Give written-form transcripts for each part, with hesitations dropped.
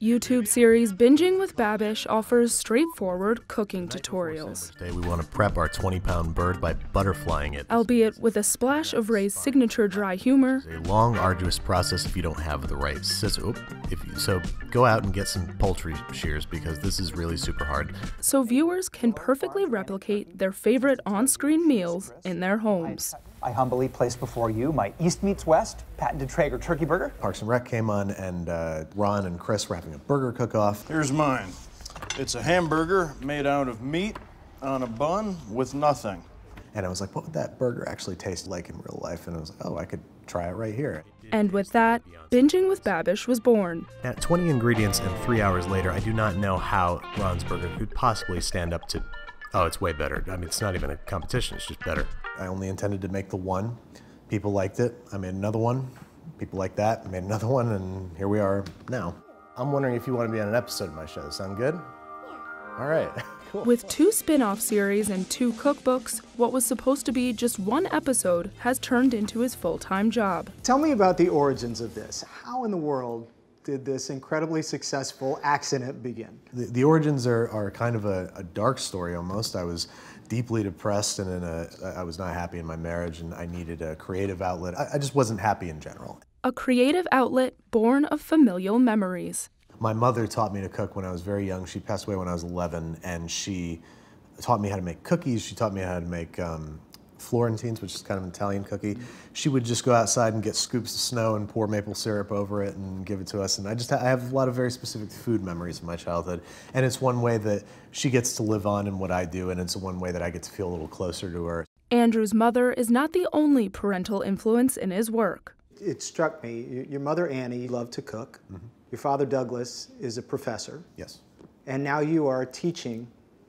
YouTube series Binging with Babish offers straightforward cooking tutorials. Today we want to prep our 20-pound bird by butterflying it. Albeit with a splash of Ray's signature dry humor. It's a long, arduous process if you don't have the right scissors. So go out and get some poultry shears because this is really super hard. So viewers can perfectly replicate their favorite on-screen meals in their homes. I humbly place before you my East meets West patented Traeger turkey burger. Parks and Rec came on, and Ron and Chris were having a burger cook-off. Here's mine. It's a hamburger made out of meat on a bun with nothing. And I was like, what would that burger actually taste like in real life? And I was like, oh, I could try it right here. And with that, Binging with Babish was born. At 20 ingredients and 3 hours later, I do not know how Ron's burger could possibly stand up to, oh, it's way better. I mean, it's not even a competition, it's just better. I only intended to make the one. People liked it. I made another one. People liked that. I made another one, and here we are now. I'm wondering if you want to be on an episode of my show. Sound good? Yeah. All right, cool. With 2 spin-off series and 2 cookbooks, what was supposed to be just 1 episode has turned into his full-time job. Tell me about the origins of this. How in the world did this incredibly successful accident begin? The origins are kind of a dark story almost. I was deeply depressed and I was not happy in my marriage, and I needed a creative outlet. I just wasn't happy in general. A creative outlet born of familial memories. My mother taught me to cook when I was very young. She passed away when I was 11, and she taught me how to make cookies. She taught me how to make Florentines, which is kind of an Italian cookie. She would just go outside and get scoops of snow and pour maple syrup over it and give it to us. And I have a lot of very specific food memories of my childhood. And it's one way that she gets to live on in what I do, and it's one way that I get to feel a little closer to her. Andrew's mother is not the only parental influence in his work. It struck me, your mother Annie loved to cook. Mm-hmm. Your father Douglas is a professor. Yes. And now you are teaching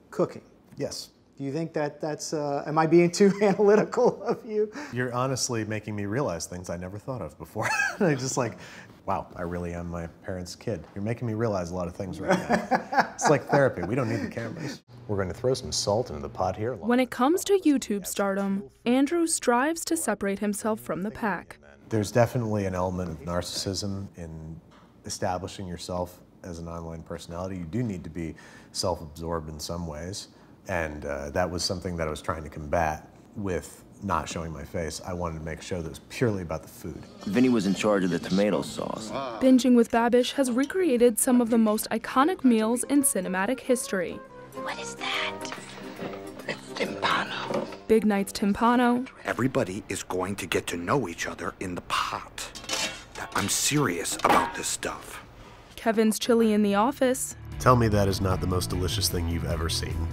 cooking. Yes. Do you think that's, am I being too analytical of you? You're honestly making me realize things I never thought of before. I'm just like, wow, I really am my parents' kid. You're making me realize a lot of things right now. It's like therapy. We don't need the cameras. We're going to throw some salt into the pot here. When it comes to YouTube stardom, Andrew strives to separate himself from the pack. There's definitely an element of narcissism in establishing yourself as an online personality. You do need to be self-absorbed in some ways. And that was something that I was trying to combat with not showing my face. I wanted to make a show that was purely about the food. Vinny was in charge of the tomato sauce. Binging with Babish has recreated some of the most iconic meals in cinematic history. What is that? It's timpano. Big Night's timpano. Everybody is going to get to know each other in the pot. I'm serious about this stuff. Kevin's chili in the office. Tell me that is not the most delicious thing you've ever seen.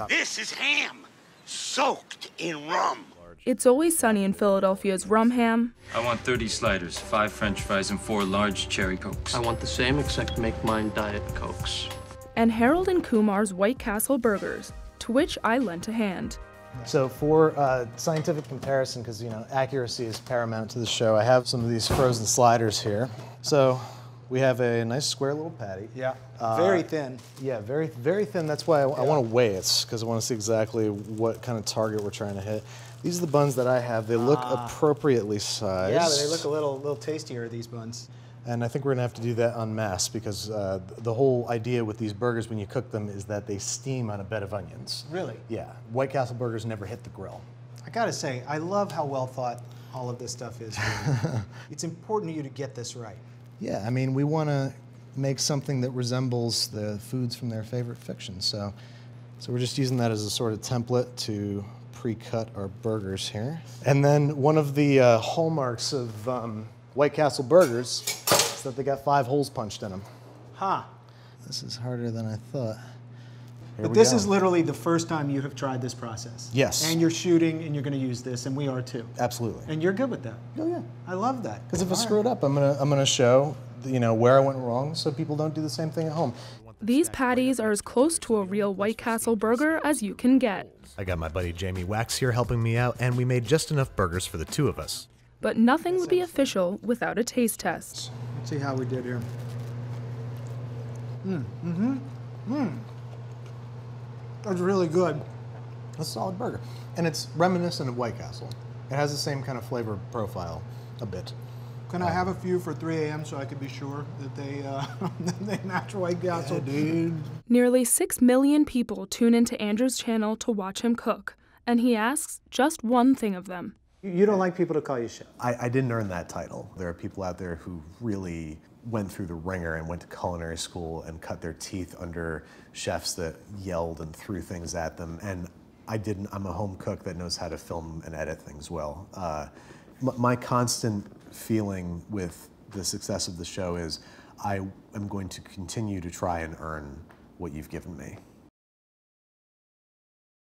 This is ham, soaked in rum. It's Always Sunny in Philadelphia's rum ham. I want 30 sliders, 5 French fries, and 4 large cherry Cokes. I want the same, except make mine Diet Cokes. And Harold and Kumar's White Castle burgers, to which I lent a hand. So for scientific comparison, because accuracy is paramount to the show, I have some of these frozen sliders here. So we have a nice square little patty. Yeah, very thin. Yeah, very, very thin. That's why I want to weigh it, because I want to see exactly what kind of target we're trying to hit. These are the buns that I have. They look appropriately sized. Yeah, they look a little tastier, these buns. And I think we're going to have to do that en masse, because the whole idea with these burgers when you cook them is that they steam on a bed of onions. Really? Yeah. White Castle burgers never hit the grill. I got to say, I love how well thought all of this stuff is. It's important to you to get this right. Yeah, I mean, we want to make something that resembles the foods from their favorite fiction. So we're just using that as a sort of template to pre-cut our burgers here. And then one of the hallmarks of White Castle burgers is that they got 5 holes punched in them. Huh. This is harder than I thought. But this is literally the first time you have tried this process. Yes. And you're shooting, and you're going to use this, and we are too. Absolutely. And you're good with that. Oh yeah. I love that. Because if I screw it up, I'm gonna show where I went wrong, so people don't do the same thing at home. These patties are as close to a real White Castle burger as you can get. I got my buddy Jamie Wax here helping me out, and we made just enough burgers for the 2 of us. But nothing would be official without a taste test. Let's see how we did here. That's really good. It's a solid burger. And it's reminiscent of White Castle. It has the same kind of flavor profile, a bit. Can I have a few for 3 a.m. so I can be sure that they match White Castle? Dude. Nearly 6 million people tune into Andrew's channel to watch him cook, and he asks just one thing of them. You don't like people to call you chef? I didn't earn that title. There are people out there who really went through the ringer and went to culinary school and cut their teeth under chefs that yelled and threw things at them. And I didn't. I'm a home cook that knows how to film and edit things well. My constant feeling with the success of the show is I am going to continue to try and earn what you've given me.